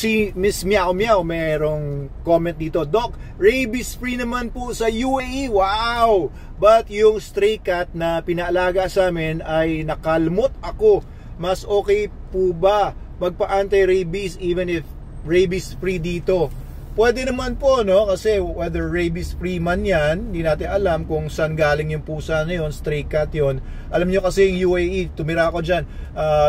Si Miss Meow Meow merong comment dito, Doc, rabies free naman po sa UAE. Wow! But yung stray cat na pinaalaga sa amin ay nakalmot ako. Mas okay po ba magpa-anti-rabies even if rabies free dito? Pwede naman po, no? Kasi whether rabies free man yan, hindi natin alam kung saan galing yung pusa na yun, stray cat yun. Alam nyo kasi yung UAE, tumira ako dyan,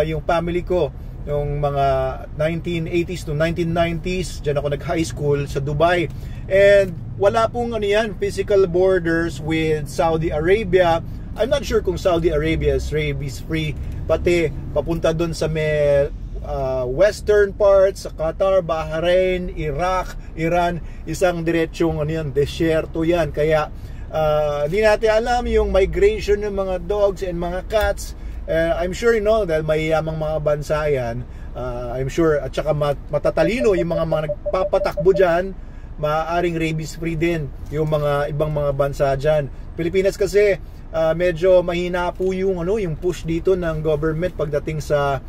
yung family ko, yung mga 1980s to 1990s, dyan ako nag-high school sa Dubai. And wala pong ano yan, physical borders with Saudi Arabia. I'm not sure kung Saudi Arabia is rabies free, pati papunta dun sa may western parts, sa Qatar, Bahrain, Iraq, Iran, isang diretsong ano yan, desyerto yan. Kaya hindi natin alam yung migration ng mga dogs and mga cats. I'm sure you know, dahil mayayamang mga bansa yan, I'm sure, at saka matatalino yung mga nagpapatakbo dyan, maaaring rabies free din yung mga ibang mga bansa dyan. Pilipinas kasi medyo mahina po yung, yung push dito ng government pagdating sa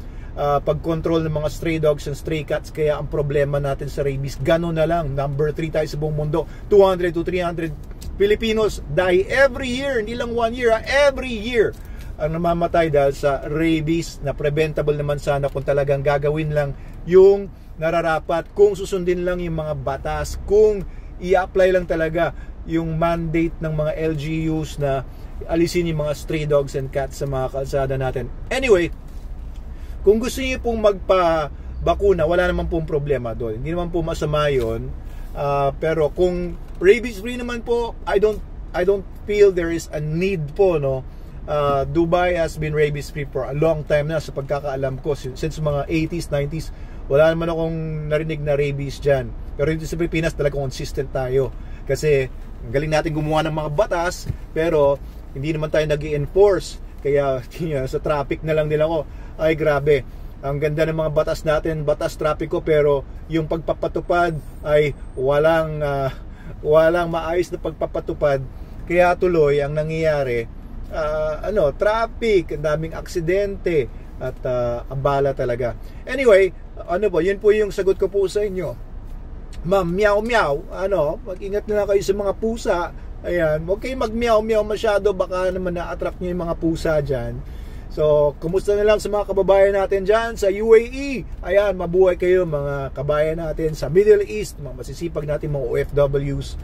pag-control ng mga stray dogs and stray cats. Kaya ang problema natin sa rabies, gano'n na lang, number 3 tayo sa buong mundo. 200 to 300 Filipinos die every year, hindi lang 1 year, every year ang namamatay dahil sa rabies, na preventable naman sana kung talagang gagawin lang yung nararapat, kung susundin lang yung mga batas, kung i-apply lang talaga yung mandate ng mga LGUs na alisin yung mga stray dogs and cats sa mga kalsada natin. Anyway, kung gusto niyo pong magpa-bakuna, wala naman pong problema doon. Hindi naman po masama yun. Pero kung rabies free naman po, I don't feel there is a need po, no. Dubai has been rabies free for a long time na, sa pagkakaalam ko, since mga 80s, 90s, wala naman akong narinig na rabies dyan. Pero dito sa Pilipinas talagang consistent tayo. Kasi galing natin gumawa ng mga batas, pero hindi naman tayo nag-i-enforce. Kaya sa traffic na lang din ako, ay grabe, ang ganda ng mga batas natin, batas trapiko, pero yung pagpapatupad ay walang maayos na pagpapatupad. Kaya tuloy ang nangyayari, traffic, ang daming aksidente at abala talaga. Anyway, yun po yung sagot ko po sa inyo. Ma'am Meow Meow, mag-ingat na lang kayo sa mga pusa. Ayan, huwag kayong mag-meow meow masyado, baka naman na-attract nyo yung mga pusa dyan. So, kumusta na lang sa mga kababayan natin dyan sa UAE. Ayan, mabuhay kayo mga kabayan natin sa Middle East, mga masisipag natin mga OFWs.